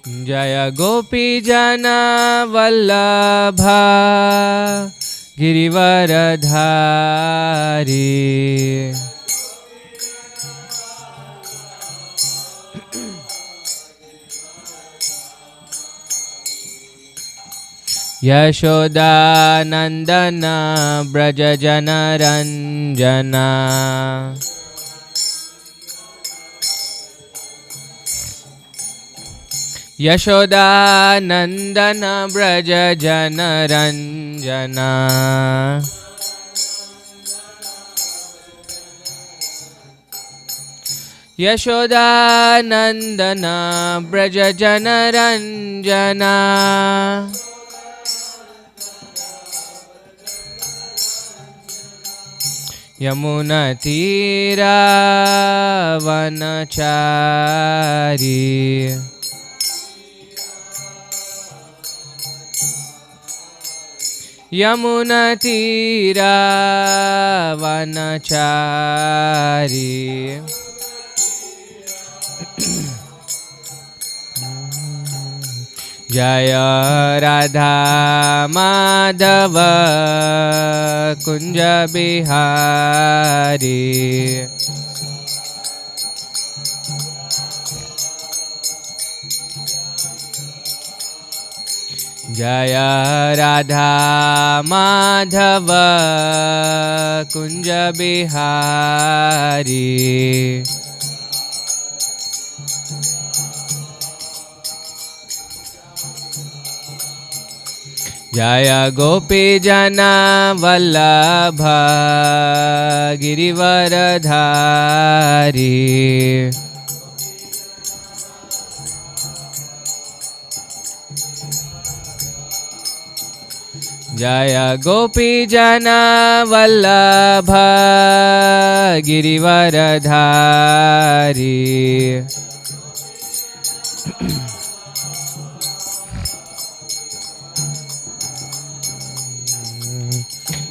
Jaya Gopi Jana Vallabha Girivaradhari. Yashoda Nandana Braja Jana Ranjana. Yashoda Nandana Braja Jana Ranjana. Yashoda Nandana Braja Jana Ranjana. Yamuna Tira Vanachari. Yamuna Tira Vanachari. Jaya Radha Madhava Kunja Bihari. Jaya Radha Madhava Kunja Bihari. Jaya Gopi Jana Vallabha Girivaradhari. Jaya Gopi Jana Vallabha Girivaradhari.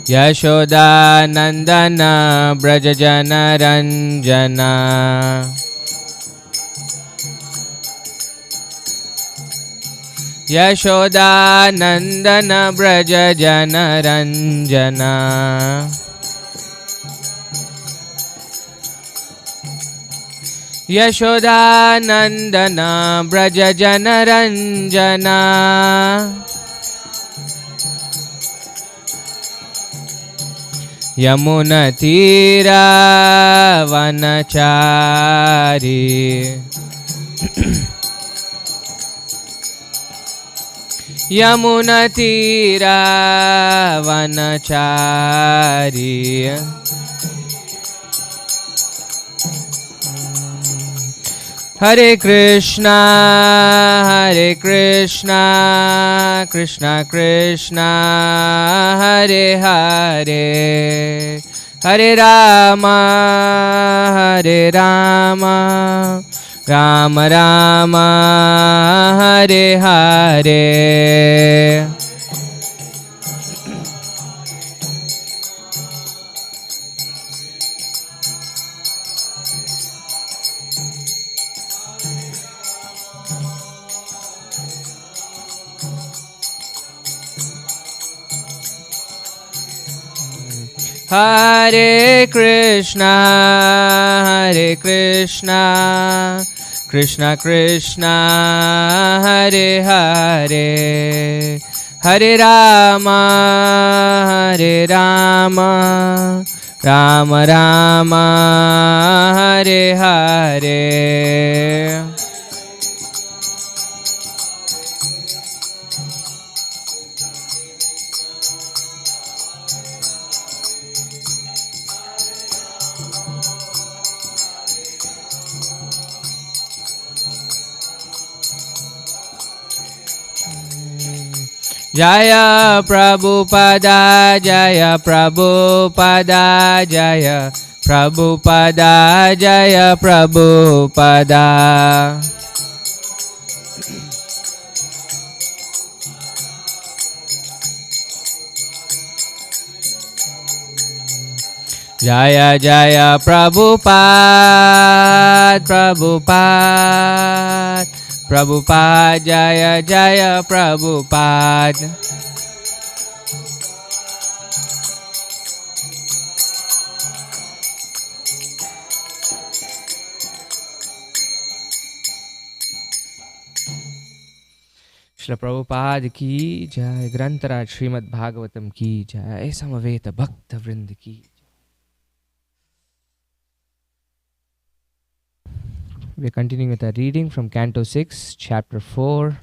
Yashoda Nandana Braja Jana Ranjana. Yashoda Nandana Braja Jana Ranjana. Yashoda Nandana Braja Jana Ranjana. Yamuna Tira Vanachari. Yamuna Tira Vanachari. Hare Krishna, Hare Krishna, Krishna Krishna, Hare Hare, Hare Rama, Hare Rama, Rama Rama, Hare Hare. Hare Krishna, Hare Krishna, Krishna Krishna, Hare Hare, Hare Rama, Hare Rama, Rama Rama, Hare Hare. Jaya Prabhupada, Jaya Prabhupada, Jaya Prabhupada, Jaya Prabhupada. Jaya Jaya Prabhupada, Prabhupada, Prabhupada Jaya Jaya Prabhupada. Shri Prabhupada ki jai, Grantaraj Srimad Bhagavatam ki jai, Samaveta Bhakta Vrind ki. We are continuing with our reading from Canto 6, Chapter 4.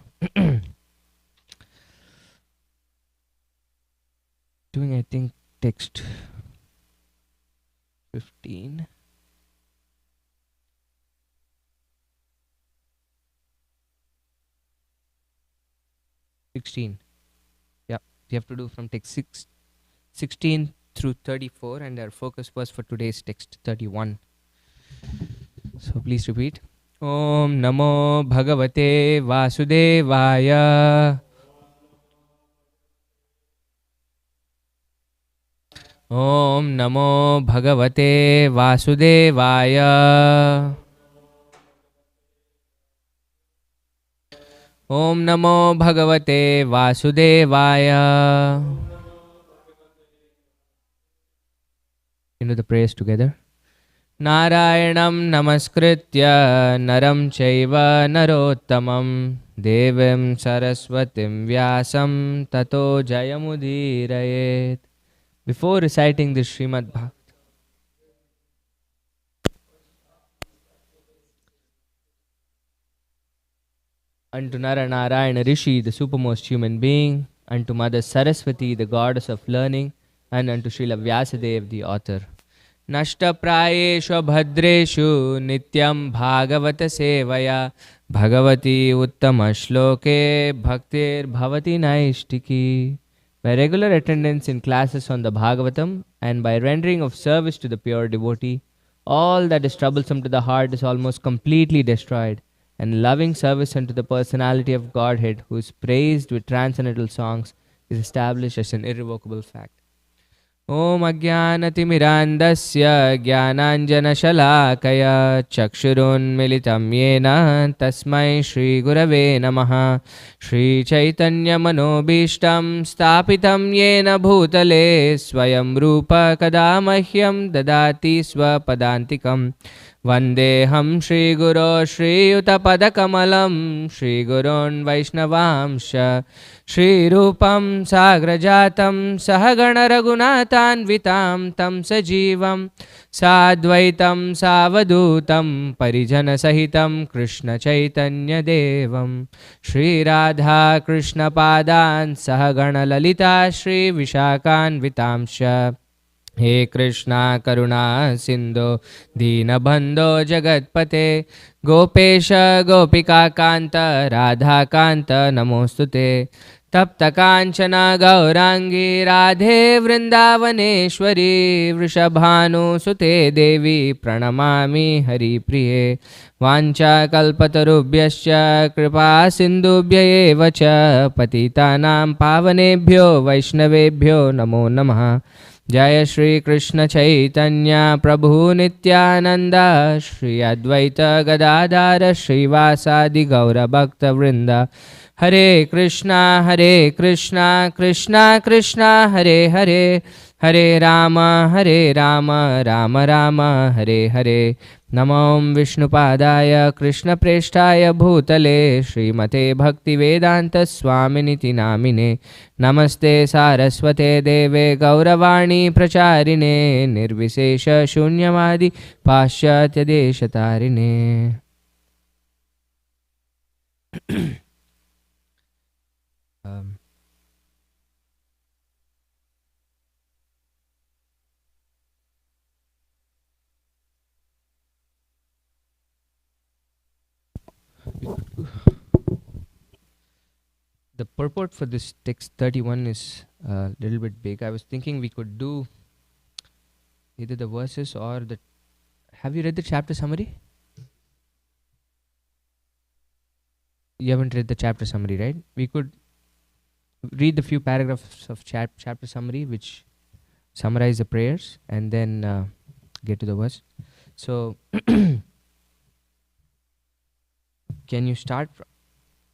Doing, I think, text 15. 16. Yeah, we have to do from text 16 through 34, and our focus was for today's text 31. So please repeat. Om Namo Bhagavate Vasudevaya. Om Namo Bhagavate Vasudevaya. Om Namo Bhagavate Vasudevaya. Into the prayers together. Narayanam Namaskritya Naram Chaiva Narottamam Devim Saraswatim Vyasam Tato Jayamudirayet. Before reciting the Srimad Bhagavatam, unto Naranarayana Rishi, the supermost human being, unto Mother Saraswati, the goddess of learning, and unto Srila Vyasadeva, the author. Nashta prayeshu bhadreshu nityam bhagavata sevaya bhagavati uttama shloke bhaktir bhavati naishtiki. By regular attendance in classes on the Bhagavatam and by rendering of service to the pure devotee, all that is troublesome to the heart is almost completely destroyed, and loving service unto the personality of Godhead, who is praised with transcendental songs, is established as an irrevocable fact. Om Ajnanatimirandasya Jnananjanashalakaya Chakshurun Militam Yena Tasmai Shri Gurave Namaha. Shri Chaitanya Manobishtam Stapitam Yena Bhutale Swayam Rupa Kadamahyam Dadati Swapadantikam. Vandeham Shri Guru Shri Utapadakamalam Shri Gurun Vaishnavamsha Shri Rupam Sagrajatam Sahagana Raghunathanvitam Tam Sajivam Sadvaitam Savadutam Parijana Sahitam Krishna Chaitanya Devam Shri Radha Krishna Padan Sahagana Lalita Shri Vishakhanvitamsha. He Krishna Karuna Sindhu Deenabandho Jagatpate Gopesha Gopika Kanta Radha Kanta Namostute Tapta Kanchana Gaurangi Radhe Vrindavaneshwari Vrishabhanu Sute Devi Pranamami Hari Priye Vancha Kalpatarubhyascha Kripa Sindhubhya eva cha Patitanam Pavanebhyo Vaishnavebhyo Namo Namaha. Jaya Shri Krishna Chaitanya Prabhu Nityananda Shri Advaita Gadadara Shri Vasadi Gaura Bhakta Vrinda. Hare Krishna Krishna Krishna Hare Hare Hare Rama Rama Rama Hare Hare. Namam Vishnupadaya Krishna Preshtaya Bhutale Srimate Bhakti Vedanta Swaminiti Namine. Namaste Saraswate Deve Gauravani Pracharine Nirvisesha Shunyamadi Paschatya Deshatarine. The purport for this text 31 is a little bit big. I was thinking we could do either the verses or the... Have you read the chapter summary? You haven't read the chapter summary, right? We could read the few paragraphs of chapter summary which summarize the prayers and then get to the verse. So, can you start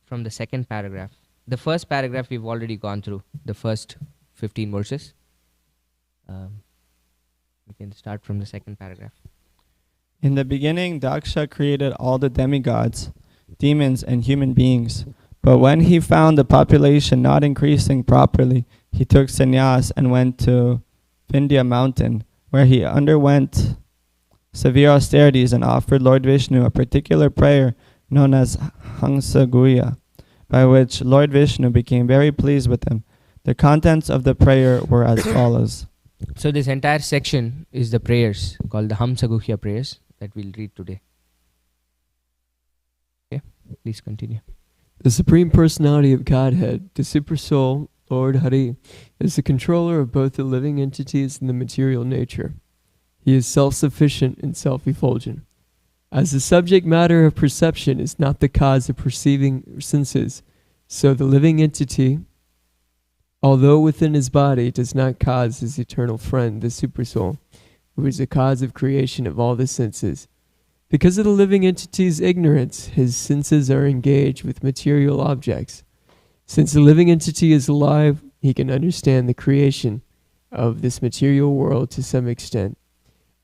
from the second paragraph. The first paragraph we've already gone through, the first 15 verses. We can start from the second paragraph. In the beginning, Daksha created all the demigods, demons, and human beings. But when he found the population not increasing properly, he took sannyas and went to Vindhya mountain, where he underwent severe austerities and offered Lord Vishnu a particular prayer known as Hamsa Guhya, by which Lord Vishnu became very pleased with him. The contents of the prayer were as follows. So this entire section is the prayers called the Hamsa Guhya prayers that we'll read today. Okay, please continue. The Supreme Personality of Godhead, the Super Soul, Lord Hari, is the controller of both the living entities and the material nature. He is self-sufficient and self-effulgent. As the subject matter of perception is not the cause of perceiving senses, so the living entity, although within his body, does not cause his eternal friend, the Supersoul, who is the cause of creation of all the senses. Because of the living entity's ignorance, his senses are engaged with material objects. Since the living entity is alive, he can understand the creation of this material world to some extent,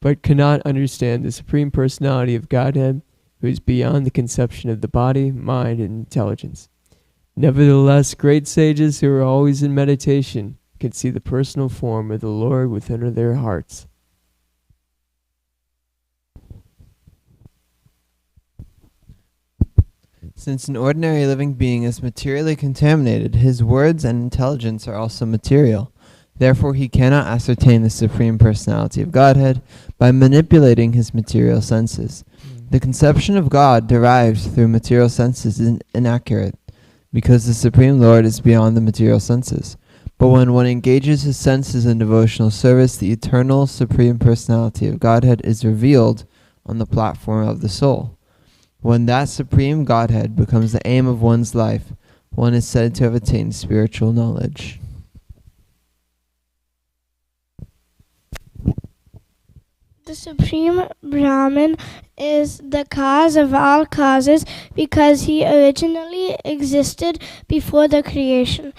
but cannot understand the Supreme Personality of Godhead, who is beyond the conception of the body, mind, and intelligence. Nevertheless, great sages who are always in meditation can see the personal form of the Lord within their hearts. Since an ordinary living being is materially contaminated, his words and intelligence are also material. Therefore, he cannot ascertain the Supreme Personality of Godhead by manipulating his material senses. The conception of God derived through material senses is inaccurate, because the Supreme Lord is beyond the material senses. But when one engages his senses in devotional service, the eternal Supreme Personality of Godhead is revealed on the platform of the soul. When that Supreme Godhead becomes the aim of one's life, one is said to have attained spiritual knowledge. The Supreme Brahman is the cause of all causes because he originally existed before the creation.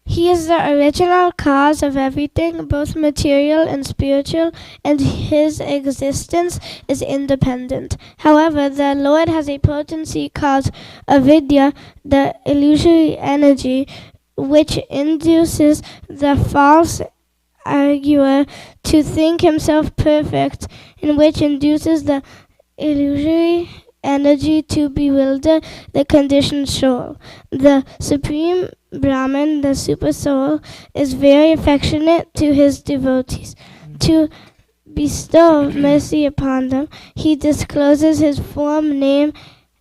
He is the original cause of everything, both material and spiritual, and his existence is independent. However, the Lord has a potency called avidya, the illusory energy, which induces the false arguer to think himself perfect, and which induces the illusory energy to bewilder the conditioned soul. The Supreme Brahman, the Super Soul, is very affectionate to his devotees. To bestow mercy upon them, he discloses his form, name,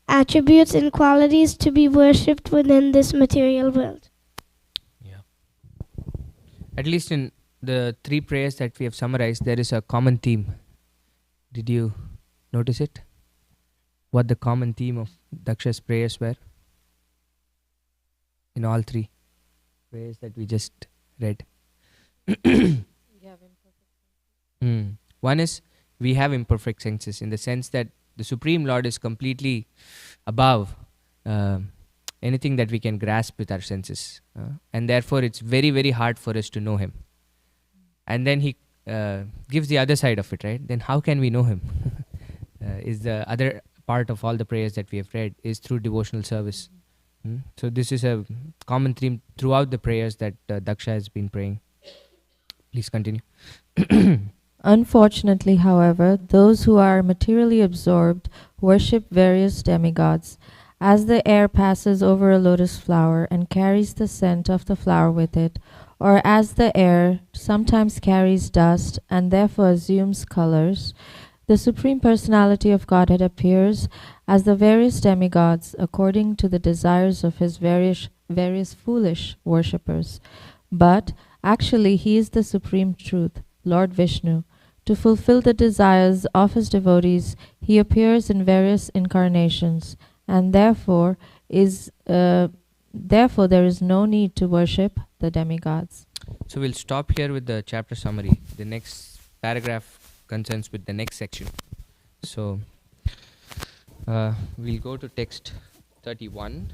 attributes, and qualities to be worshipped within this material world. Yeah. At least in the three prayers that we have summarized, there is a common theme. Did you notice it? What the common theme of Daksha's prayers were? In all three prayers that we just read. One is, we have imperfect senses, in the sense that the Supreme Lord is completely above anything that we can grasp with our senses. And therefore it's very, very hard for us to know him. And then he gives the other side of it, right? Then how can we know him? Is the other part of all the prayers that we have read is through devotional service. So this is a common theme throughout the prayers that Daksha has been praying. Please continue. Unfortunately, however, those who are materially absorbed worship various demigods. As the air passes over a lotus flower and carries the scent of the flower with it, or as the air sometimes carries dust and therefore assumes colors, the Supreme Personality of Godhead appears as the various demigods according to the desires of his various foolish worshippers. But actually he is the Supreme Truth, Lord Vishnu. To fulfill the desires of his devotees, he appears in various incarnations, and therefore there is no need to worship the demigods. So we'll stop here with the chapter summary. The next paragraph concerns with the next section. So we'll go to text 31.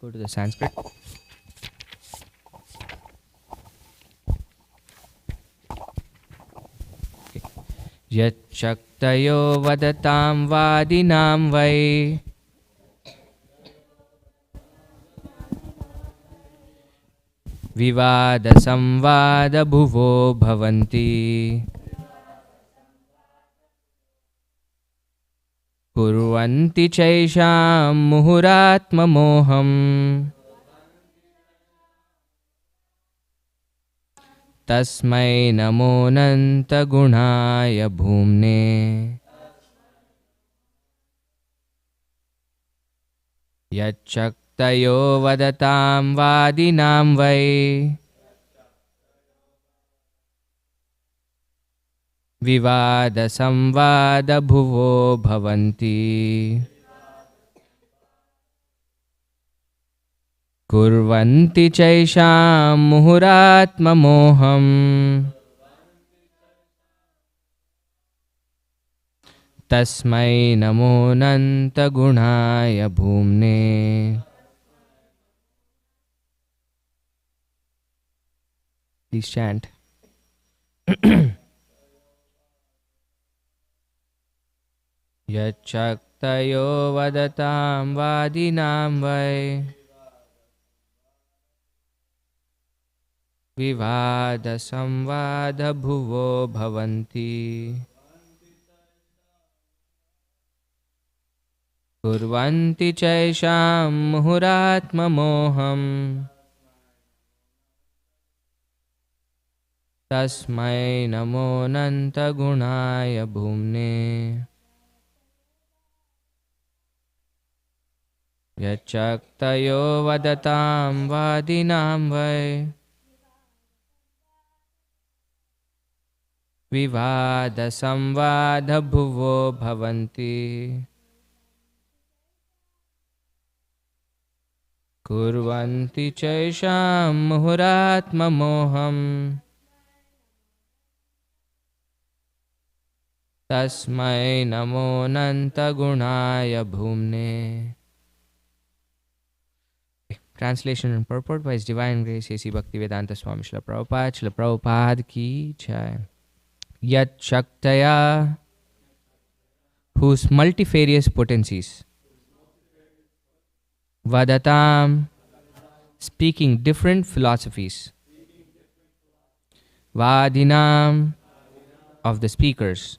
go to the Sanskrit. Yachaktayo vadatam vadinam vai vivada samvada bhuvo bhavanti kurvanti chaisham muhuratma moham tasmai namo nanta gunaya bhumne yachaktayo vadatam vadinam vai vivada samvada bhuvo bhavanti kurvanti chaisham muhuratma moham tasmai namo nanta gunaya bhumne. Please chant. Yachaktayo vadatam vadinam vai vivada samvada bhuvo bhavanti kurvanti chaisham muhuratma moham tasmai namo nanta gunaya bhumne. Yachaktayo vadatam vadinam vai vivada samvada bhuvo bhavanti kurvanti chaisham muhuratma moham tasmai namo nanta gunaya bhumne. Translation and purport by His Divine Grace A.C. Bhaktivedanta Swami Srila Prabhupada. Srila Prabhupada ki jai. Yat Shaktaya, whose multifarious potencies, Vadatam, speaking different philosophies, Vadinam, of the speakers,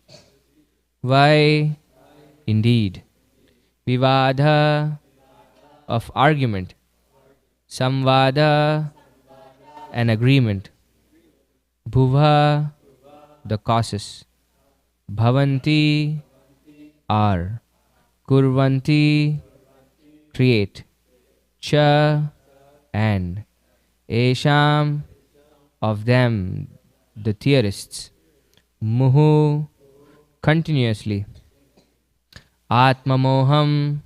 Vai, indeed, Vivadha, of argument, Samvada, an agreement, Bhuva, the causes, Bhavanti, are, Kurvanti, create, Cha, and, Esham, of them, the theorists, Muhu, continuously, Atmamoham,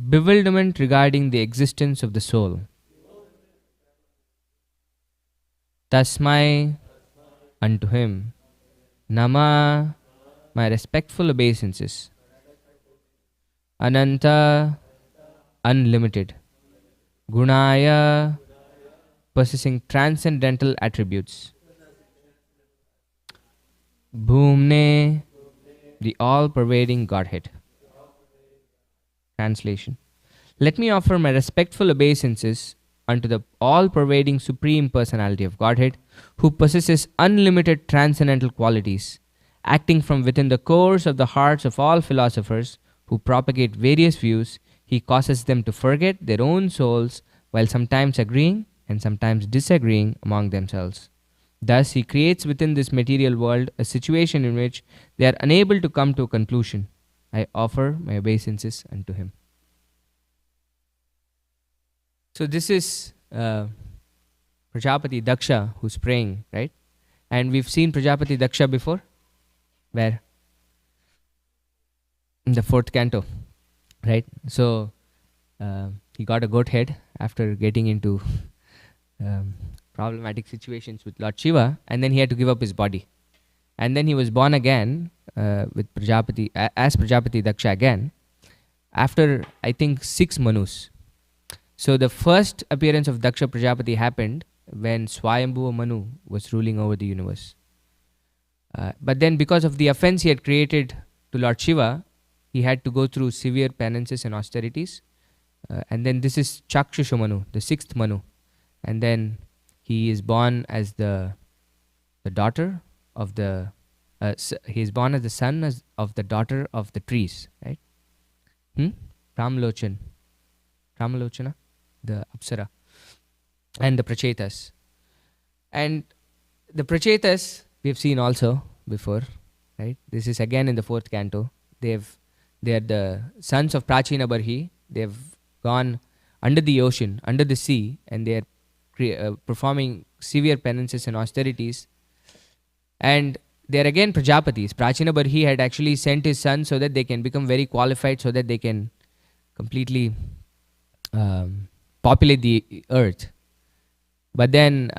bewilderment regarding the existence of the soul, Tasmai, unto him, Nama, my respectful obeisances, Ananta, unlimited, Gunaya, possessing transcendental attributes, Bhumne, the all-pervading Godhead. Translation. Let me offer my respectful obeisances unto the all-pervading Supreme Personality of Godhead, who possesses unlimited transcendental qualities, acting from within the cores of the hearts of all philosophers who propagate various views. He causes them to forget their own souls while sometimes agreeing and sometimes disagreeing among themselves. Thus, he creates within this material world a situation in which they are unable to come to a conclusion. I offer my obeisances unto him. So this is Prajapati Daksha who's praying, right? And we've seen Prajapati Daksha before. Where? In the 4th canto, right? So he got a goat head after getting into problematic situations with Lord Shiva, and then he had to give up his body. And then he was born again with Prajapati, as Prajapati Daksha again, after I think 6 Manus. So the first appearance of Daksha Prajapati happened when Swayambhuva Manu was ruling over the universe. But then because of the offense he had created to Lord Shiva, he had to go through severe penances and austerities. And then this is Chakshusha Manu, the sixth Manu. And then he is born as the daughter of the, he is born as the son of the daughter of the trees, right? Ramlochana, the Apsara, and the Prachetas. And the Prachetas we have seen also before, right? This is again in the 4th canto. They are the sons of Prachina Barhi. They have gone under the ocean, under the sea, and they are performing severe penances and austerities. And they are again Prajapatis. Prachina Barhi had actually sent his son so that they can become very qualified, so that they can completely populate the earth. But then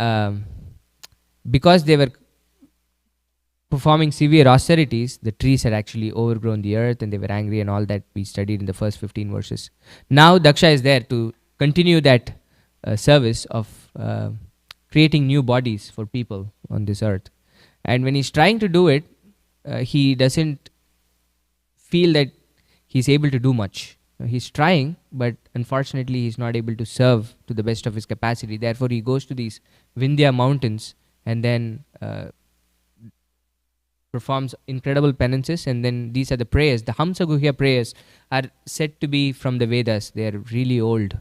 because they were performing severe austerities, the trees had actually overgrown the earth and they were angry, and all that we studied in the first 15 verses. Now Daksha is there to continue that service of creating new bodies for people on this earth. And when he's trying to do it, he doesn't feel that he's able to do much. He's trying, but unfortunately he's not able to serve to the best of his capacity. Therefore he goes to these Vindhya mountains and then performs incredible penances. And then these are the prayers. The Hamsa Guhya prayers are said to be from the Vedas. They are really old.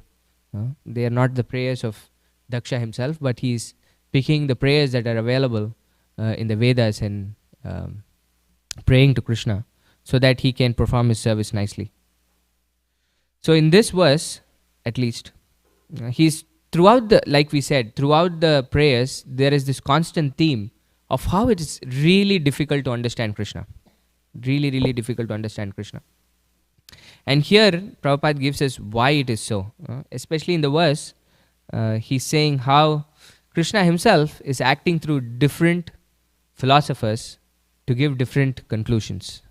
They are not the prayers of Daksha himself, but he's picking the prayers that are available in the Vedas and praying to Krishna so that he can perform his service nicely. So in this verse, at least, he's throughout the, like we said, throughout the prayers, there is this constant theme of how it is really difficult to understand Krishna. Really, really difficult to understand Krishna. And here, Prabhupada gives us why it is so. Especially in the verse, he's saying how Krishna himself is acting through different philosophers to give different conclusions.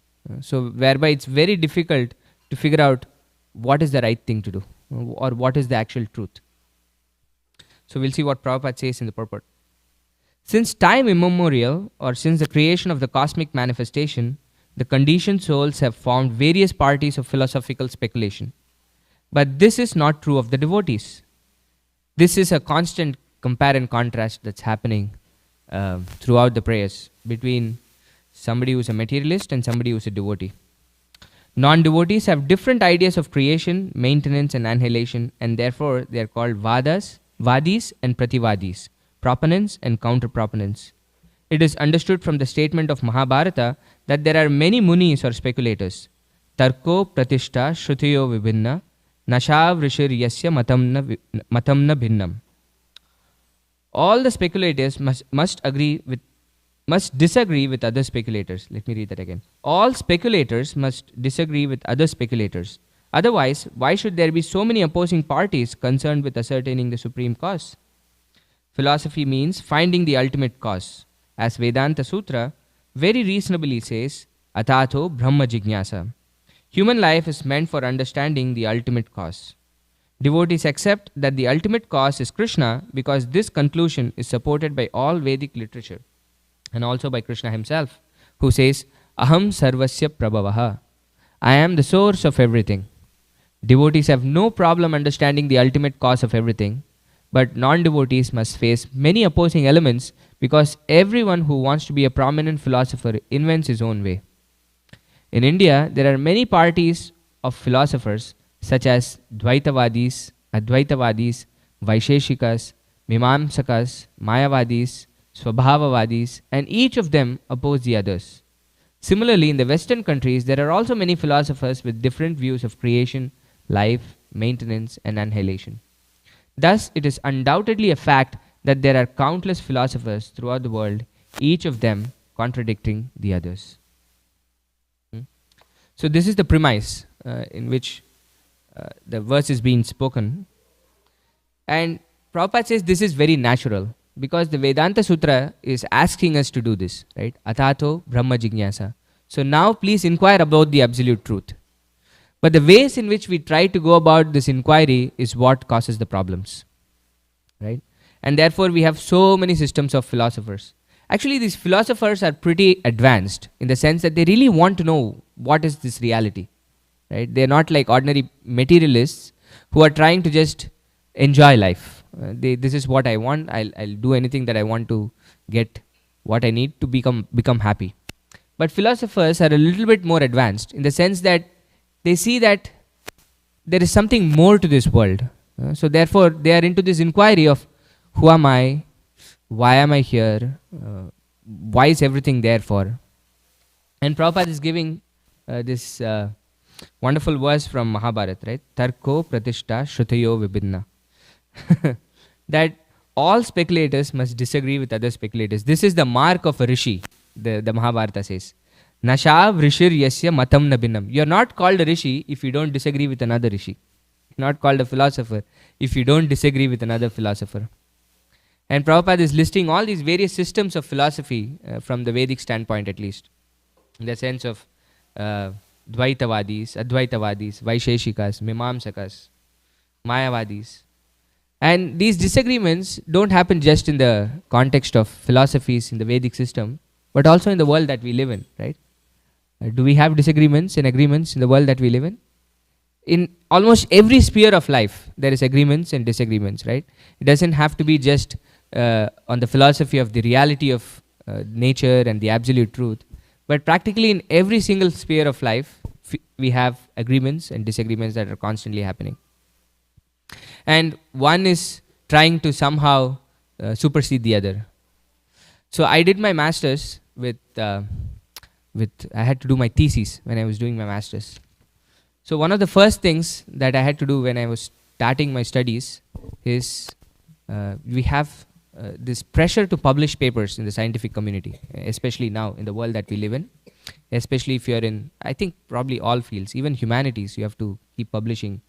So whereby it's very difficult to figure out what is the right thing to do or what is the actual truth. So we'll see what Prabhupada says in the purport. Since time immemorial, or since the creation of the cosmic manifestation, the conditioned souls have formed various parties of philosophical speculation. But this is not true of the devotees. This is a constant compare and contrast that's happening throughout the prayers between somebody who's a materialist and somebody who's a devotee. Non-devotees have different ideas of creation, maintenance and annihilation, and therefore they are called vadis and prativadis, proponents and counter-proponents. It is understood from the statement of Mahabharata that there are many munis or speculators. Tarko pratishta shrutiyo vibhinna nashav rishir yasya matamna bhinnam. All the speculators must disagree with other speculators. Let me read that again. All speculators must disagree with other speculators. Otherwise, why should there be so many opposing parties concerned with ascertaining the supreme cause? Philosophy means finding the ultimate cause. As Vedanta Sutra very reasonably says, Atato Brahma Jignasa. Human life is meant for understanding the ultimate cause. Devotees accept that the ultimate cause is Krishna because this conclusion is supported by all Vedic literature and also by Krishna himself, who says, Aham sarvasya prabhavaha. I am the source of everything. Devotees have no problem understanding the ultimate cause of everything, but non-devotees must face many opposing elements because everyone who wants to be a prominent philosopher invents his own way. In India, there are many parties of philosophers such as Dvaitavadis, Advaitavadis, Vaisheshikas, Mimamsakas, Mayavadis, Swabhavavadis, and each of them oppose the others. Similarly, in the Western countries, there are also many philosophers with different views of creation, life, maintenance, and annihilation. Thus, it is undoubtedly a fact that there are countless philosophers throughout the world, each of them contradicting the others. So this is the premise in which the verse is being spoken. And Prabhupada says this is very natural because the Vedanta Sutra is asking us to do this, right? Atato Brahma Jignasa. So now please inquire about the absolute truth. But the ways in which we try to go about this inquiry is what causes the problems, right? And therefore we have so many systems of philosophers. Actually, these philosophers are pretty advanced in the sense that they really want to know what is this reality, right? They're not like ordinary materialists who are trying to just enjoy life. This is what I want. I'll do anything that I want to get what I need to become happy. But philosophers are a little bit more advanced in the sense that they see that there is something more to this world. So therefore, they are into this inquiry of who am I, why am I here, why is everything there for? And Prabhupada is giving this wonderful verse from Mahabharata, right? Tarko pratishta shrutayo vibhinna. That all speculators must disagree with other speculators. This is the mark of a rishi, the Mahabharata says. Nashav rishir yasya matam nabhinam. You are not called a rishi if you don't disagree with another rishi. You're not called a philosopher if you don't disagree with another philosopher. And Prabhupada is listing all these various systems of philosophy from the Vedic standpoint at least. In the sense of Dvaitavadis, Advaitavadis, Vaisheshikas, Mimamsakas, Mayavadis. And these disagreements don't happen just in the context of philosophies in the Vedic system, but also in the world that we live in, right? Do we have disagreements and agreements in the world that we live in? In almost every sphere of life, there is agreements and disagreements, right? It doesn't have to be just on the philosophy of the reality of nature and the absolute truth, but practically in every single sphere of life, we have agreements and disagreements that are constantly happening. And one is trying to somehow supersede the other. So I did my master's with I had to do my thesis when I was doing my master's. So one of the first things that I had to do when I was starting my studies is we have this pressure to publish papers in the scientific community, especially now in the world that we live in, especially if you're in, I think probably all fields, even humanities, you have to keep publishing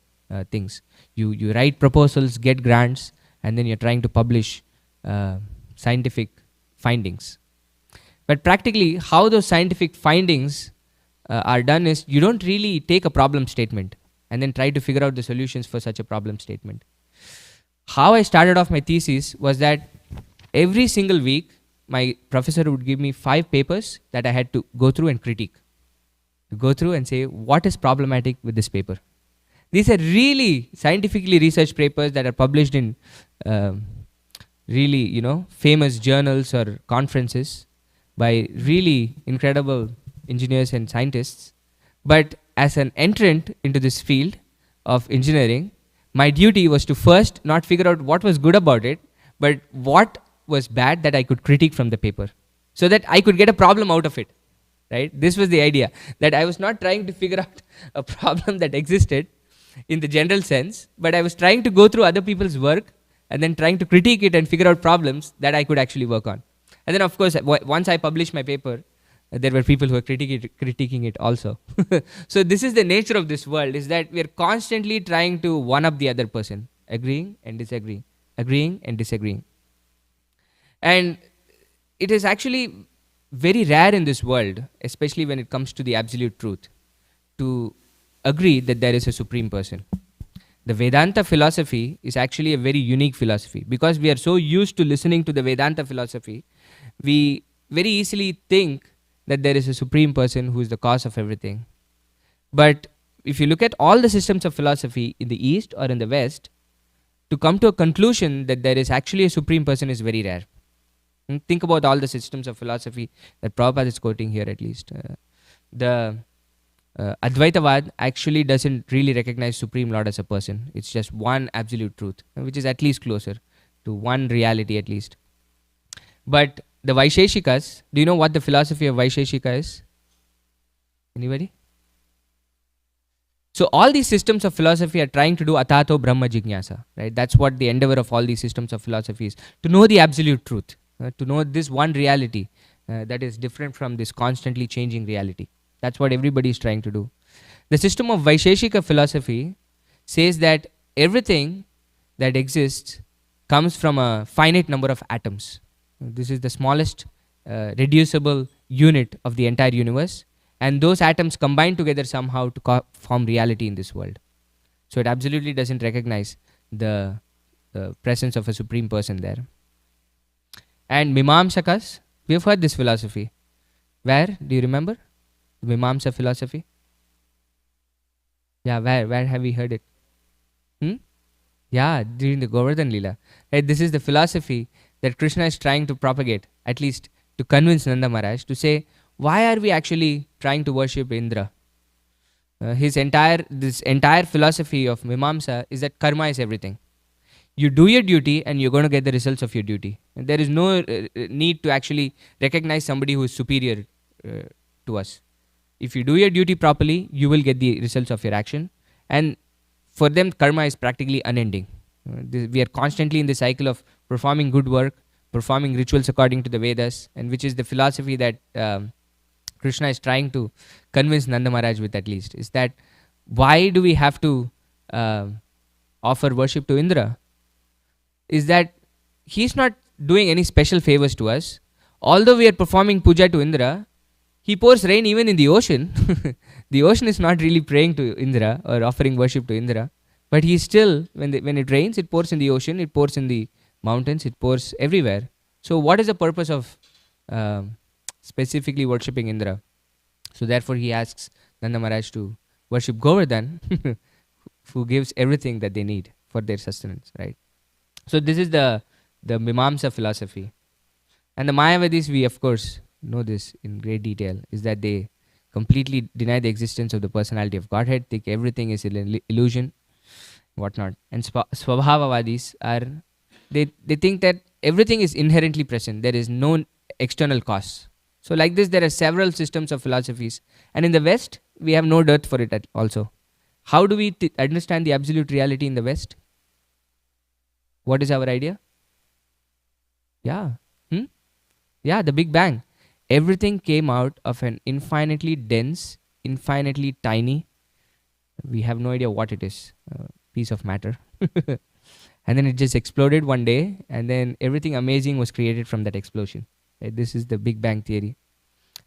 things. You write proposals, get grants, and then you're trying to publish scientific findings. But practically how those scientific findings are done is you don't really take a problem statement and then try to figure out the solutions for such a problem statement. How I started off my thesis was that every single week my professor would give me 5 papers that I had to go through and critique. Go through and say what is problematic with this paper. These are really scientifically researched papers that are published in really, famous journals or conferences by really incredible engineers and scientists. But as an entrant into this field of engineering, my duty was to first not figure out what was good about it, but what was bad that I could critique from the paper, so that I could get a problem out of it, right? This was the idea, that I was not trying to figure out a problem that existed in the general sense, but I was trying to go through other people's work and then trying to critique it and figure out problems that I could actually work on. And then of course, once I published my paper, there were people who were critiquing it also. So this is the nature of this world, is that we are constantly trying to one up the other person, agreeing and disagreeing, agreeing and disagreeing. And it is actually very rare in this world, especially when it comes to the absolute truth, to agree that there is a supreme person. The Vedanta philosophy is actually a very unique philosophy. Because we are so used to listening to the Vedanta philosophy, we very easily think that there is a supreme person who is the cause of everything. But if you look at all the systems of philosophy in the East or in the West, to come to a conclusion that there is actually a supreme person is very rare. And think about all the systems of philosophy that Prabhupada is quoting here at least. The Advaitavad actually doesn't really recognize Supreme Lord as a person. It's just one absolute truth, which is at least closer to one reality at least. But the Vaisheshikas, do you know what the philosophy of Vaisheshika is? Anybody? So all these systems of philosophy are trying to do atato brahma jignasa, right? That's what the endeavor of all these systems of philosophy is, to know the absolute truth, to know this one reality that is different from this constantly changing reality. That's what everybody is trying to do. The system of Vaisheshika philosophy says that everything that exists comes from a finite number of atoms. This is the smallest reducible unit of the entire universe, And those atoms combine together somehow to form reality in this world. So it absolutely doesn't recognize the presence of a supreme person there. And Mimamsakas, we have heard this philosophy. Where? Do you remember? The Mimamsa philosophy? Yeah, where have we heard it? Yeah, during the Govardhan Leela. Right, this is the philosophy that Krishna is trying to propagate, at least to convince Nanda Maharaj to say, why are we actually trying to worship Indra? This entire philosophy of Mimamsa is that karma is everything. You do your duty and you're going to get the results of your duty. And there is no need to actually recognize somebody who is superior to us. If you do your duty properly, you will get the results of your action. And for them, karma is practically unending. We are constantly in the cycle of performing good work, performing rituals according to the Vedas, and which is the philosophy that Krishna is trying to convince Nanda Maharaj with, at least, is that why do we have to offer worship to Indra? Is that he's not doing any special favors to us. Although we are performing puja to Indra, he pours rain even in the ocean. The ocean is not really praying to Indra or offering worship to Indra, but he still, when it rains, it pours in the ocean, it pours in the mountains, it pours everywhere. So what is the purpose of specifically worshipping Indra? So therefore he asks Nanda Maharaj to worship Govardhan, who gives everything that they need for their sustenance, right? So this is the Mimamsa philosophy. And the Mayavadis, we of course know this in great detail, is that they completely deny the existence of the personality of Godhead, think everything is an illusion, whatnot. And Swabhavavadis they think that everything is inherently present, there is no external cause. So like this, there are several systems of philosophies. And in the West, we have no dearth for it also. How do we understand the absolute reality in the West? What is our idea? Yeah. Yeah, the Big Bang. Everything came out of an infinitely dense, infinitely tiny, we have no idea what it is, piece of matter. And then it just exploded one day, and then everything amazing was created from that explosion. Right? This is the Big Bang theory.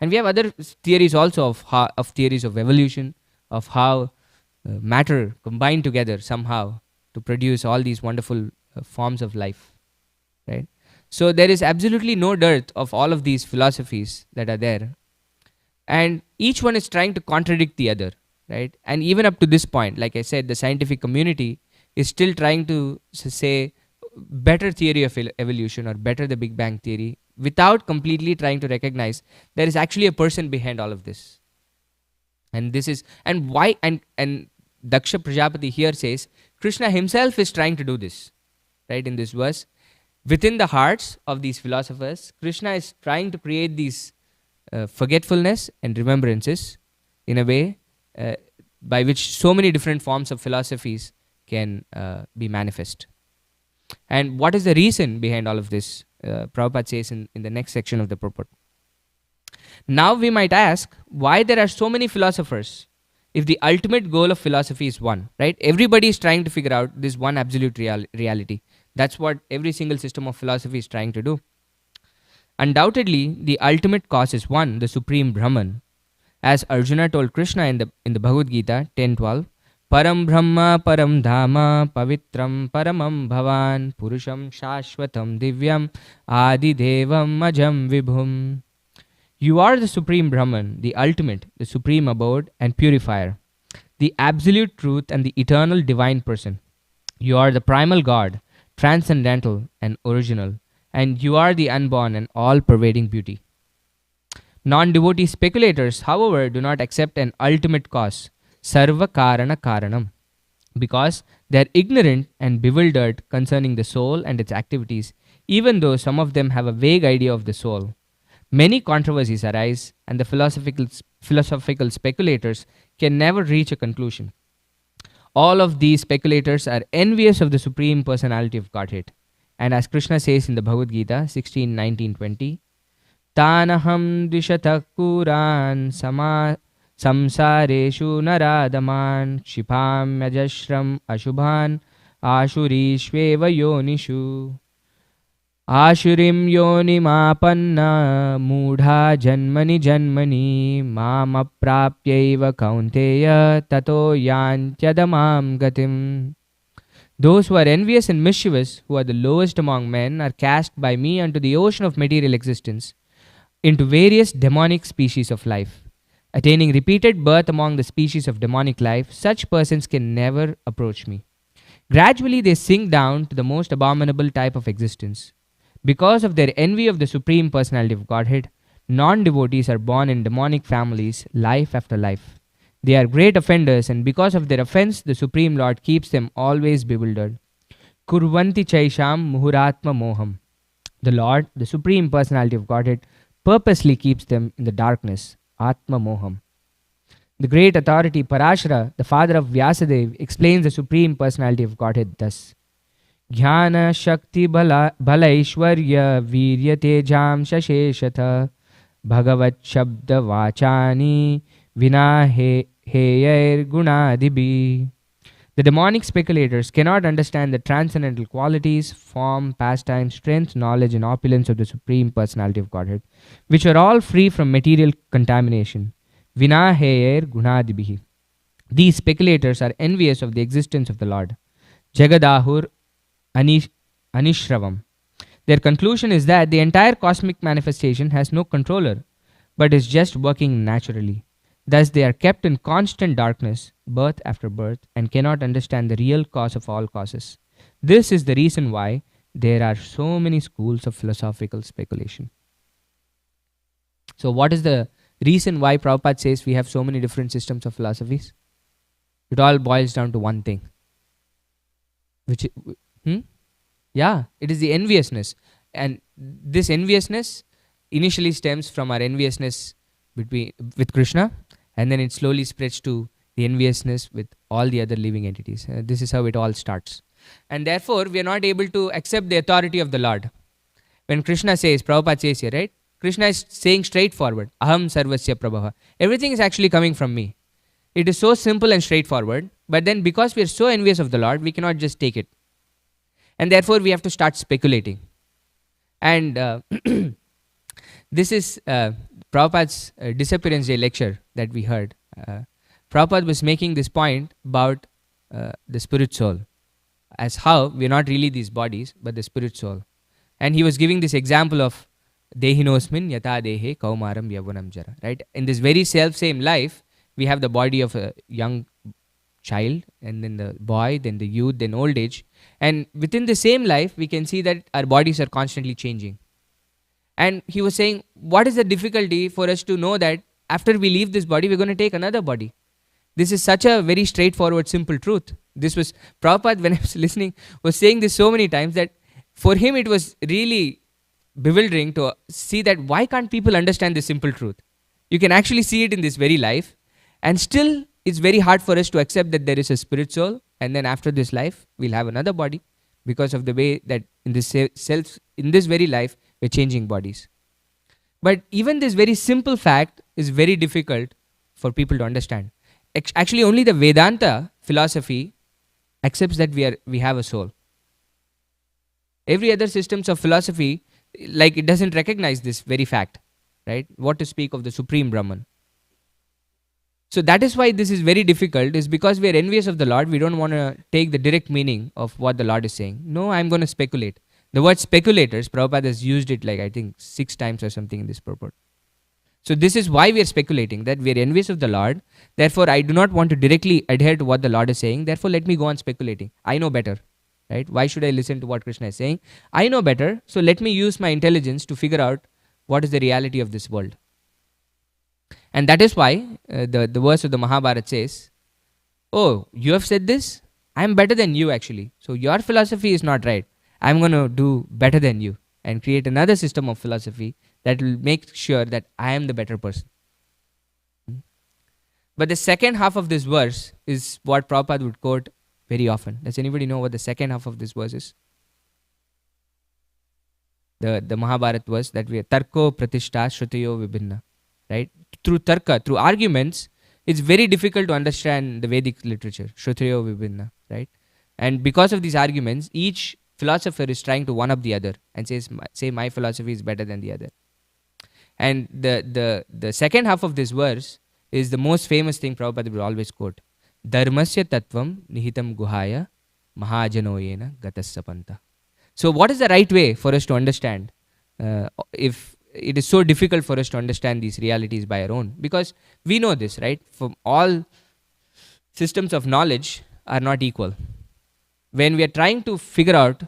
And we have other theories also of theories of evolution, of how matter combined together somehow to produce all these wonderful forms of life. Right? So there is absolutely no dearth of all of these philosophies that are there. And each one is trying to contradict the other. Right? And even up to this point, like I said, the scientific community is still trying to say better theory of evolution or better the Big Bang theory, without completely trying to recognize there is actually a person behind all of this. And this is, and why, and Daksha Prajapati here says, Krishna himself is trying to do this, right, in this verse. Within the hearts of these philosophers, Krishna is trying to create these forgetfulness and remembrances in a way by which so many different forms of philosophies can be manifest. And what is the reason behind all of this? Prabhupada says in the next section of the purport. Now we might ask why there are so many philosophers if the ultimate goal of philosophy is one, right? Everybody is trying to figure out this one absolute reality. That's what every single system of philosophy is trying to do. Undoubtedly, the ultimate cause is one, the supreme Brahman. As Arjuna told Krishna in the Bhagavad Gita 10:12, Param Brahma Param Dhama Pavitram Paramam Bhavan Purusham Shashvatam Divyam Adi Devam Ajam Vibhum. You are the supreme Brahman, the ultimate, the supreme abode and purifier, the absolute truth and the eternal divine person. You are the primal God, transcendental and original, and you are the unborn and all-pervading beauty. Non-devotee speculators, however, do not accept an ultimate cause, Sarva Karana Karanam, because they are ignorant and bewildered concerning the soul and its activities, even though some of them have a vague idea of the soul. Many controversies arise, and the philosophical speculators can never reach a conclusion. All of these speculators are envious of the Supreme Personality of Godhead. And as Krishna says in the Bhagavad Gita 16, 19, 20, Tanaham dishata kuran samsareshu naradaman kshipam yajashram ashubhan ashurishveva yonishu. Ashurim yonimapanna mudha janmani janmani mam aprapyaiva kaunteya tato yantyadamam gatim. Those who are envious and mischievous, who are the lowest among men, are cast by me unto the ocean of material existence, into various demonic species of life. Attaining repeated birth among the species of demonic life, such persons can never approach me. Gradually, they sink down to the most abominable type of existence. Because of their envy of the Supreme Personality of Godhead, non devotees are born in demonic families life after life. They are great offenders, and because of their offense, the Supreme Lord keeps them always bewildered. Kurvanti chaisham muhuratma moham. The Lord, the Supreme Personality of Godhead, purposely keeps them in the darkness, atma moham. The great authority Parashara, the father of Vyasadeva, explains the Supreme Personality of Godhead thus. Jnana Shakti Bala Ishwarya Virya Tejam Shasheshatha Bhagavat Shabda Vachani Vina Heyair Gunadibi. The demonic speculators cannot understand the transcendental qualities, form, pastime, strength, knowledge, and opulence of the Supreme Personality of Godhead, which are all free from material contamination. Vina Heyair Gunadibihi. These speculators are envious of the existence of the Lord. Jagadahur Anishravam. Their conclusion is that the entire cosmic manifestation has no controller, but is just working naturally. Thus, they are kept in constant darkness, birth after birth, and cannot understand the real cause of all causes. This is the reason why there are so many schools of philosophical speculation. So, what is the reason why Prabhupada says we have so many different systems of philosophies? It all boils down to one thing. Yeah, it is the enviousness. And this enviousness initially stems from our enviousness with Krishna, and then it slowly spreads to the enviousness with all the other living entities. This is how it all starts. And therefore, we are not able to accept the authority of the Lord. When Krishna says, Prabhupada says here, right? Krishna is saying straightforward, Aham Sarvasya Prabhava. Everything is actually coming from me. It is so simple and straightforward, but then because we are so envious of the Lord, we cannot just take it. And therefore, we have to start speculating. And this is Prabhupada's Disappearance Day lecture that we heard. Prabhupada was making this point about the spirit soul, as how we are not really these bodies, but the spirit soul. And he was giving this example of Dehinosmin Yata Dehe Kaumaram Yavanam Jara. Right? In this very self-same life, we have the body of a young child, and then the boy, then the youth, then old age. And within the same life, we can see that our bodies are constantly changing. And he was saying, what is the difficulty for us to know that after we leave this body, we're going to take another body? This is such a very straightforward, simple truth. This was, Prabhupada, when I was listening, was saying this so many times that for him it was really bewildering to see that why can't people understand this simple truth? You can actually see it in this very life, and still it's very hard for us to accept that there is a spirit soul, and then after this life, we'll have another body, because of the way that in this very life, we're changing bodies. But even this very simple fact is very difficult for people to understand. Actually, only the Vedanta philosophy accepts that we have a soul. Every other systems of philosophy, like, it doesn't recognize this very fact, right? What to speak of the Supreme Brahman. So that is why this is very difficult, is because we are envious of the Lord. We don't want to take the direct meaning of what the Lord is saying. No, I'm going to speculate. The word speculators, Prabhupada has used it like, I think, 6 times or something in this purport. So this is why we are speculating, that we are envious of the Lord. Therefore, I do not want to directly adhere to what the Lord is saying. Therefore, let me go on speculating. I know better, right? Why should I listen to what Krishna is saying? I know better, so let me use my intelligence to figure out what is the reality of this world. And that is why the verse of the Mahabharata says, oh, you have said this? I am better than you actually. So your philosophy is not right. I am going to do better than you and create another system of philosophy that will make sure that I am the better person. But the second half of this verse is what Prabhupada would quote very often. Does anybody know what the second half of this verse is? The Mahabharata verse that we are Tarko Pratishta Shrutayo Vibhinna. Right? Through tarka, through arguments, it's very difficult to understand the Vedic literature, Shrutrayo Vibhinna, right? And because of these arguments, each philosopher is trying to one up the other and say my philosophy is better than the other. And the second half of this verse is the most famous thing Prabhupada will always quote. Dharmasya tattvam nihitam guhaya mahajanoyena gatassapanta. So what is the right way for us to understand if it is so difficult for us to understand these realities by our own? Because we know this, right? From all systems of knowledge are not equal. When we are trying to figure out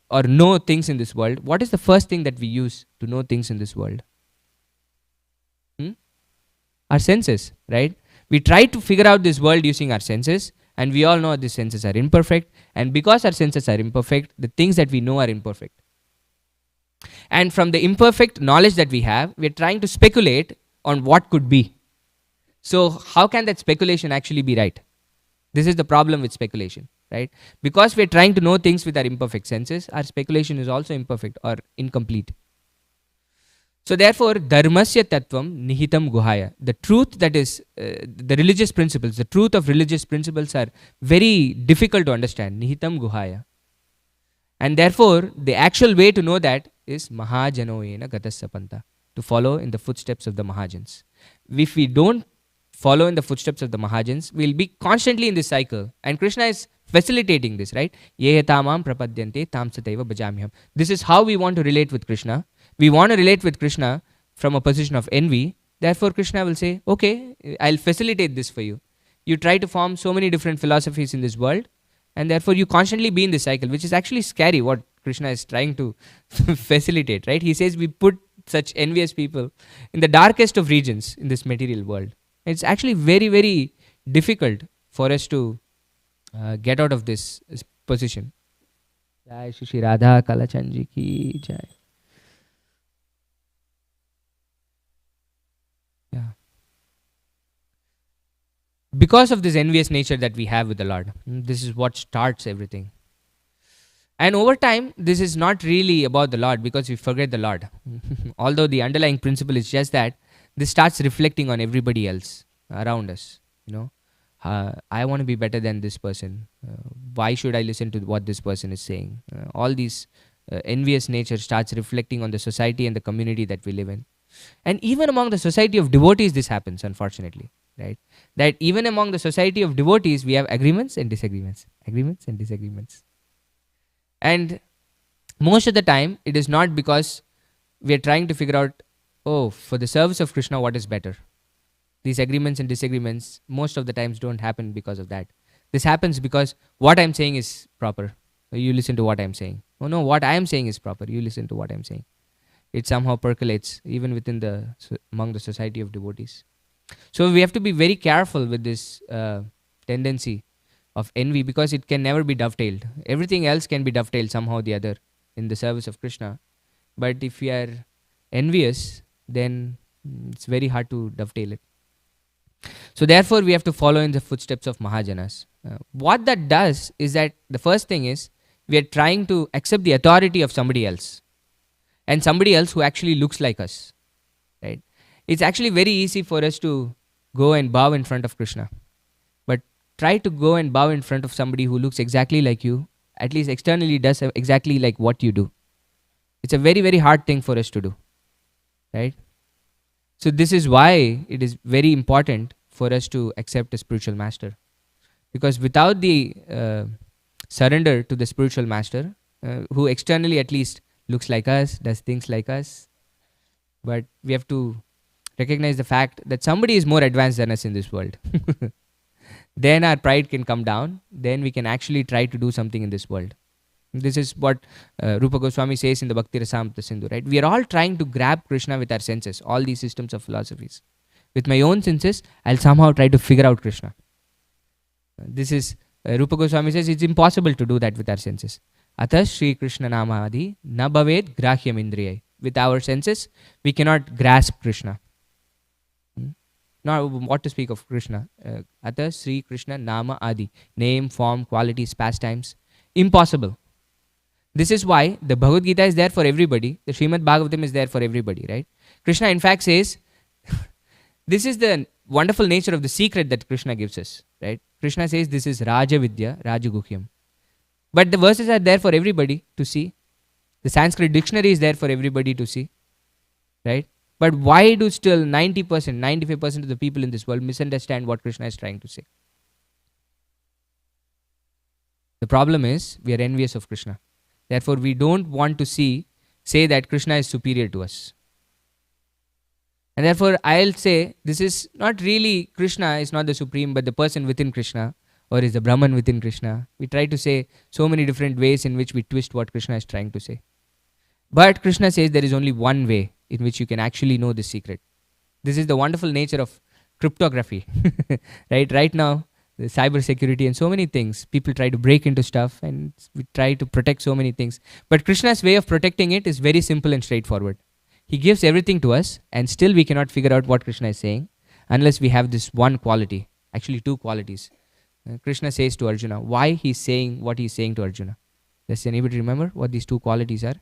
or know things in this world, what is the first thing that we use to know things in this world? Our senses, right? We try to figure out this world using our senses, and we all know these senses are imperfect, and because our senses are imperfect, the things that we know are imperfect. And from the imperfect knowledge that we have, we are trying to speculate on what could be. So how can that speculation actually be right? This is the problem with speculation, right? Because we are trying to know things with our imperfect senses, our speculation is also imperfect or incomplete. So therefore, dharmasya tattvam nihitam guhaya. The truth that is, the religious principles, the truth of religious principles are very difficult to understand. Nihitam guhaya. And therefore, the actual way to know that is mahajanoyena gatassapanta. To follow in the footsteps of the Mahajans. If we don't follow in the footsteps of the Mahajans, we'll be constantly in this cycle. And Krishna is facilitating this, right? Yehe tamam prapadyante tam sataiva bhajamyaham. This is how we want to relate with Krishna. We want to relate with Krishna from a position of envy. Therefore, Krishna will say, okay, I'll facilitate this for you. You try to form so many different philosophies in this world, and therefore you constantly be in this cycle, which is actually scary what Krishna is trying to facilitate, right? He says we put such envious people in the darkest of regions in this material world. It's actually very, very difficult for us to get out of this position. Jai Shri Radha Kalachandji ki jai. Yeah. Because of this envious nature that we have with the Lord, this is what starts everything. And over time, this is not really about the Lord because we forget the Lord. Although the underlying principle is just that, this starts reflecting on everybody else around us. You know, I want to be better than this person. Why should I listen to what this person is saying? All these envious nature starts reflecting on the society and the community that we live in. And even among the society of devotees, this happens, unfortunately. Right? That even among the society of devotees, we have agreements and disagreements. Agreements and disagreements. And most of the time, it is not because we are trying to figure out, oh, for the service of Krishna, what is better? These agreements and disagreements, most of the times don't happen because of that. This happens because what I'm saying is proper. You listen to what I'm saying. Oh no, what I'm saying is proper. You listen to what I'm saying. It somehow percolates even within among the society of devotees. So we have to be very careful with this tendency of envy because it can never be dovetailed. Everything else can be dovetailed somehow or the other in the service of Krishna. But if we are envious, then it's very hard to dovetail it. So therefore, we have to follow in the footsteps of Mahajanas. What that does is that the first thing is we are trying to accept the authority of somebody else. And somebody else who actually looks like us. Right? It's actually very easy for us to go and bow in front of Krishna. But try to go and bow in front of somebody who looks exactly like you, at least externally does exactly like what you do. It's a very, very hard thing for us to do. Right? So this is why it is very important for us to accept a spiritual master. Because without the surrender to the spiritual master, who externally at least looks like us, does things like us, but we have to recognize the fact that somebody is more advanced than us in this world. Then our pride can come down. Then we can actually try to do something in this world. This is what Rupa Goswami says in the Bhakti Rasamrita Sindhu, right? We are all trying to grab Krishna with our senses, all these systems of philosophies. With my own senses, I'll somehow try to figure out Krishna. This is, Rupa Goswami says, it's impossible to do that with our senses. Atha Shri Krishna Namadi na bhaved grahyam indriyai. With our senses, we cannot grasp Krishna. Now, what to speak of Krishna? Atha Sri Krishna Nama Adi. Name, form, qualities, pastimes. Impossible. This is why the Bhagavad Gita is there for everybody. The Srimad Bhagavatam is there for everybody, right? Krishna in fact says, this is the wonderful nature of the secret that Krishna gives us, right? Krishna says this is Raja Vidya, Raja Guhyam. But the verses are there for everybody to see. The Sanskrit dictionary is there for everybody to see, right? But why do still 90%, 95% of the people in this world misunderstand what Krishna is trying to say? The problem is we are envious of Krishna. Therefore, we don't want to say that Krishna is superior to us. And therefore, I'll say this is not really Krishna is not the supreme, but the person within Krishna, or is the Brahman within Krishna. We try to say so many different ways in which we twist what Krishna is trying to say. But Krishna says there is only one way in which you can actually know this secret. This is the wonderful nature of cryptography. Right now, the cyber security and so many things, people try to break into stuff and we try to protect so many things. But Krishna's way of protecting it is very simple and straightforward. He gives everything to us and still we cannot figure out what Krishna is saying unless we have this one quality, actually two qualities. Krishna says to Arjuna, why he's saying what he's saying to Arjuna. Does anybody remember what these two qualities are?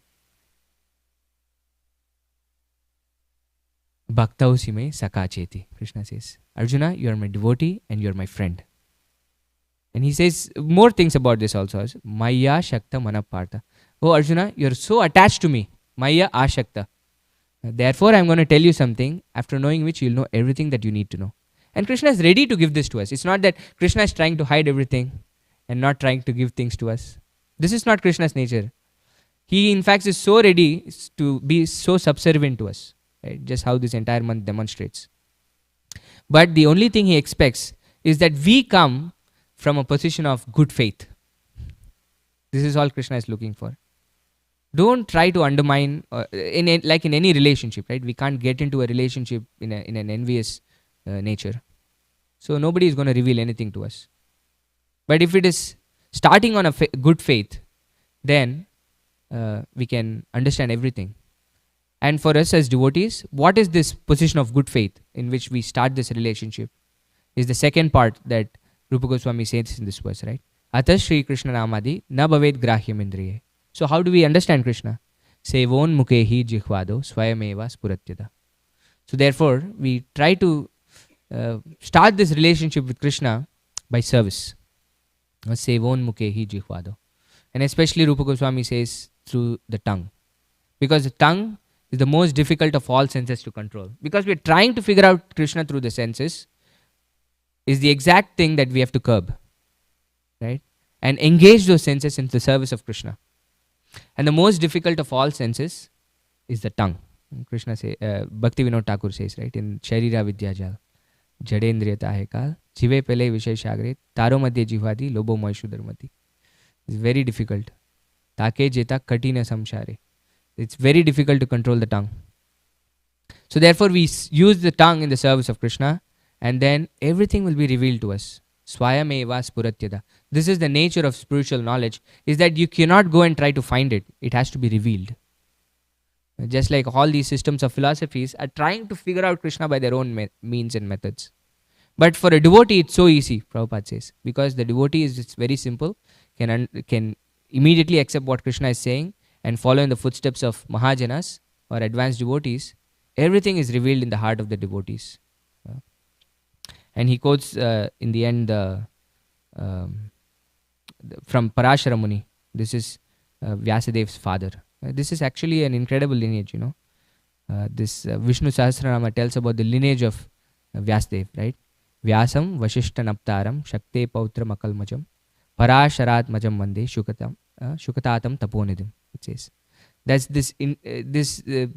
Bhaktausi me sakacheti. Krishna says, Arjuna, you are my devotee and you are my friend. And he says more things about this also. Maya Shakta Manapartha. Oh Arjuna, you are so attached to me. Maya Ashakta. Therefore, I am going to tell you something, after knowing which you will know everything that you need to know. And Krishna is ready to give this to us. It's not that Krishna is trying to hide everything and not trying to give things to us. This is not Krishna's nature. He in fact is so ready to be so subservient to us. Right? Just how this entire month demonstrates. But the only thing he expects is that we come from a position of good faith. This is all Krishna is looking for. Don't try to undermine, like in any relationship, right? We can't get into a relationship in an envious nature. So nobody is going to reveal anything to us. But if it is starting on a good faith, then we can understand everything. And for us as devotees, what is this position of good faith in which we start this relationship? Is the second part that Rupa Goswami says in this verse, right? Atas Shri Krishna Namadi na bhaved grahyam indriye. So how do we understand Krishna? Sevon mukehi jihvado swayameva spuratyada. So therefore, we try to start this relationship with Krishna by service. Sevon mukehi jihvado. And especially Rupa Goswami says through the tongue. Because the tongue is the most difficult of all senses to control. Because we are trying to figure out Krishna through the senses is the exact thing that we have to curb. Right? And engage those senses into the service of Krishna. And the most difficult of all senses is the tongue. Krishna says, Bhakti Vinod Thakur says, right, in Sharira Vidyajal, Jadendriya Tahe Kal, Jive Pele Vishay Shagre, Taro Madhye Jivadi, Lobo Moishu Dharmati. It's very difficult. Take Jeta Katina Samshare. It's very difficult to control the tongue. So therefore we use the tongue in the service of Krishna and then everything will be revealed to us. Swayameva spuratyada. This is the nature of spiritual knowledge, is that you cannot go and try to find it. It has to be revealed. Just like all these systems of philosophies are trying to figure out Krishna by their own means and methods. But for a devotee, it's so easy, Prabhupada says, because the devotee is just very simple, can immediately accept what Krishna is saying and follow in the footsteps of Mahajanas or advanced devotees. Everything is revealed in the heart of the devotees. And he quotes in the end from Parashara Muni. This is Vyasadev's father. This is actually an incredible lineage, you know. This Vishnu Sahasranama tells about the lineage of Vyasadev, right? Vyasam Vashishtanaptaram Shakte Pautram Akalmajam Parasharat Majam Vande Shukatatam Taponidam. It says. That's this till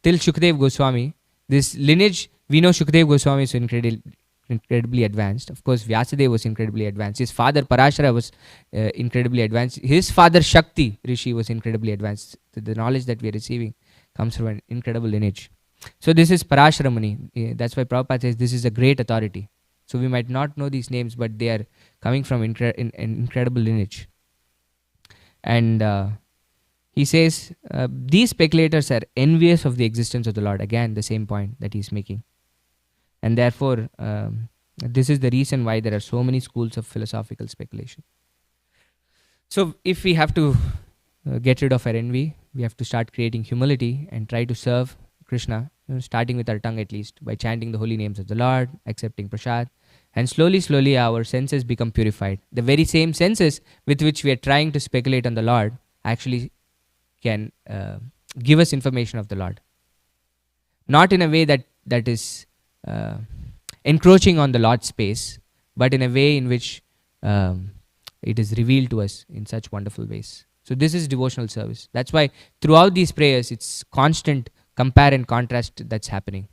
Shukdev Goswami. This lineage, we know Shukdev Goswami is incredibly advanced. Of course, Vyasadeva was incredibly advanced. His father Parashara was incredibly advanced. His father Shakti Rishi was incredibly advanced. The knowledge that we are receiving comes from an incredible lineage. So this is Parashara Muni. That's why Prabhupada says this is a great authority. So we might not know these names, but they are coming from an incredible lineage. And he says these speculators are envious of the existence of the Lord. Again, the same point that he is making. And therefore, this is the reason why there are so many schools of philosophical speculation. So if we have to get rid of our envy, we have to start creating humility and try to serve Krishna starting with our tongue at least, by chanting the holy names of the Lord, accepting prasad, and slowly, slowly our senses become purified. The very same senses with which we are trying to speculate on the Lord actually can give us information of the Lord. Not in a way that is encroaching on the Lord's space, but in a way in which it is revealed to us in such wonderful ways. So this is devotional service. That's why throughout these prayers, it's constant compare and contrast that's happening,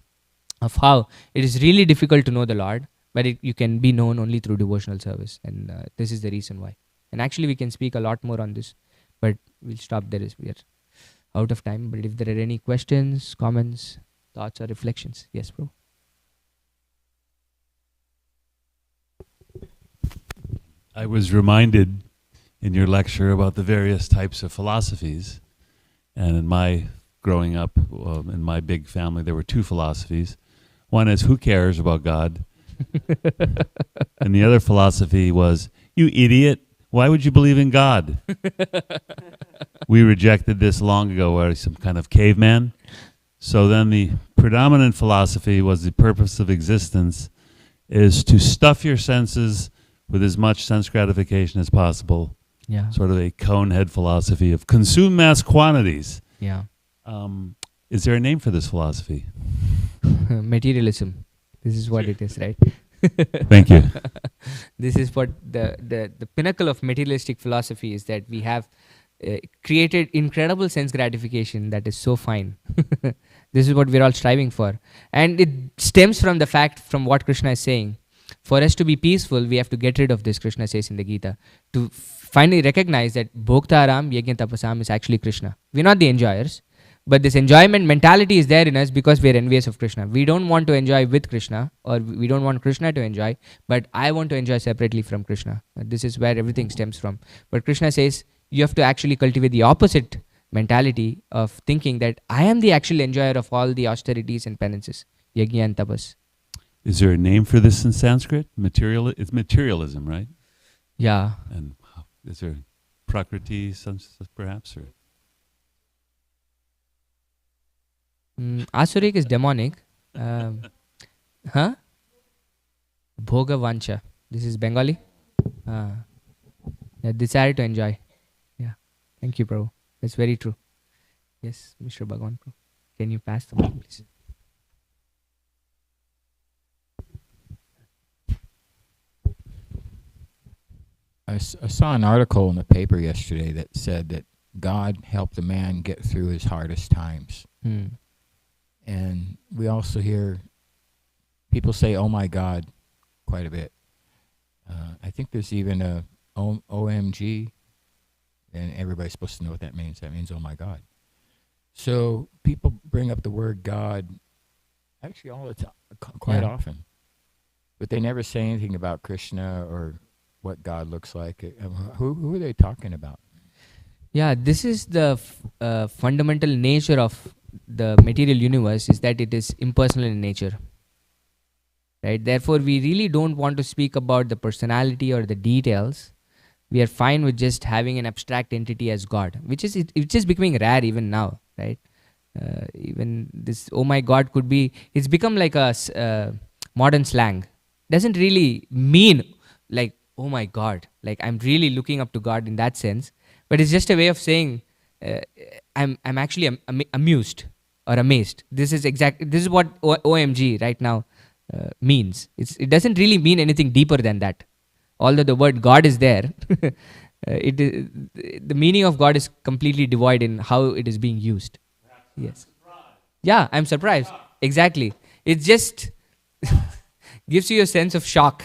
of how it is really difficult to know the Lord, but you can be known only through devotional service. And this is the reason why. And actually we can speak a lot more on this, but we'll stop there as we are out of time. But if there are any questions, comments, thoughts or reflections. Yes, bro. I was reminded in your lecture about the various types of philosophies. And in my growing up, in my big family, there were two philosophies. One is, who cares about God? And the other philosophy was, you idiot, why would you believe in God? We rejected this long ago, where some kind of caveman. So then the predominant philosophy was the purpose of existence is to stuff your senses with as much sense gratification as possible. Yeah. Sort of a conehead philosophy of consume mass quantities. Yeah. Is there a name for this philosophy? Materialism. This is what it is, right? Thank you. This is what the pinnacle of materialistic philosophy is, that we have created incredible sense gratification that is so fine. This is what we're all striving for. And it stems from the fact, from what Krishna is saying. For us to be peaceful, we have to get rid of this, Krishna says in the Gita, to finally recognize that Bhoktaram Yajna Tapasam is actually Krishna. We're not the enjoyers, but this enjoyment mentality is there in us because we're envious of Krishna. We don't want to enjoy with Krishna, or we don't want Krishna to enjoy, but I want to enjoy separately from Krishna. This is where everything stems from. But Krishna says you have to actually cultivate the opposite mentality of thinking that I am the actual enjoyer of all the austerities and penances, Yajna and Tapas. Is there a name for this in Sanskrit? It's materialism, right? Yeah. And is there Prakriti, perhaps? Or? Asuric is demonic. Bhoga Vancha. This is Bengali. Desire to enjoy. Yeah. Thank you, Prabhu. That's very true. Yes, Mr. Bhagavan, Prabhu. Can you pass the mic, please? I saw an article in the paper yesterday that said that God helped a man get through his hardest times. And we also hear people say, oh my God, quite a bit. I think there's even a OMG, and everybody's supposed to know what that means. That means, oh my God. So people bring up the word God actually all the time, quite often. But they never say anything about Krishna or what God looks like. Who are they talking about? Yeah, this is the fundamental nature of the material universe, is that it is impersonal in nature. Right? Therefore, we really don't want to speak about the personality or the details. We are fine with just having an abstract entity as God, which is becoming rare even now, right? Even this, oh my God, could be, it's become like a modern slang. Doesn't really mean like, oh my God, like I'm really looking up to God in that sense, but it's just a way of saying I'm actually amused or amazed. This is what OMG right now means. It doesn't really mean anything deeper than that. Although the word God is there, the meaning of God is completely devoid in how it is being used. Yes. Yeah, I'm surprised. Exactly. It just gives you a sense of shock.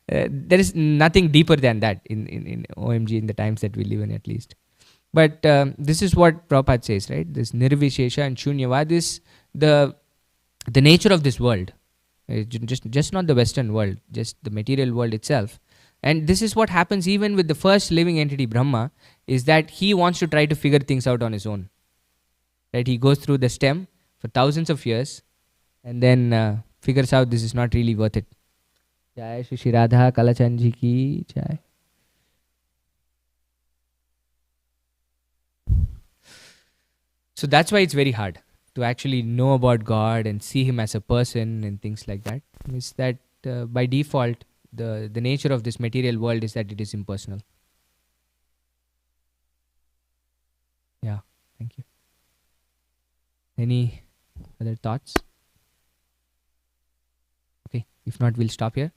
There is nothing deeper than that in OMG in the times that we live in, at least. But this is what Prabhupada says, right? This Nirvishesha and Shunyavad is the nature of this world. Just not the Western world, just the material world itself. And this is what happens even with the first living entity, Brahma, is that he wants to try to figure things out on his own. Right? He goes through the stem for thousands of years and then figures out this is not really worth it. Jai Shri Radha Kalachandji ki jai. So that's why it's very hard. to actually know about God and see Him as a person and things like that, is that by default, the nature of this material world is that it is impersonal. Yeah, thank you. Any other thoughts? Okay, if not, we'll stop here.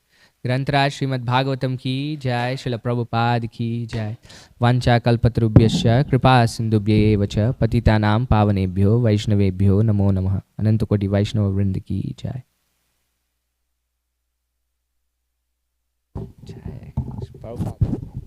Grantaraj Srimad Bhagavatam ki jai, Srila Prabhupada ki jai. Vancha kalpatarubhyasya kripa sindubhye vacha patitanam pavanebhyo vaishnavebhyo namo namaha. Anantakoti Vaishnava Vrinda ki jai. Jai. Prabhupada.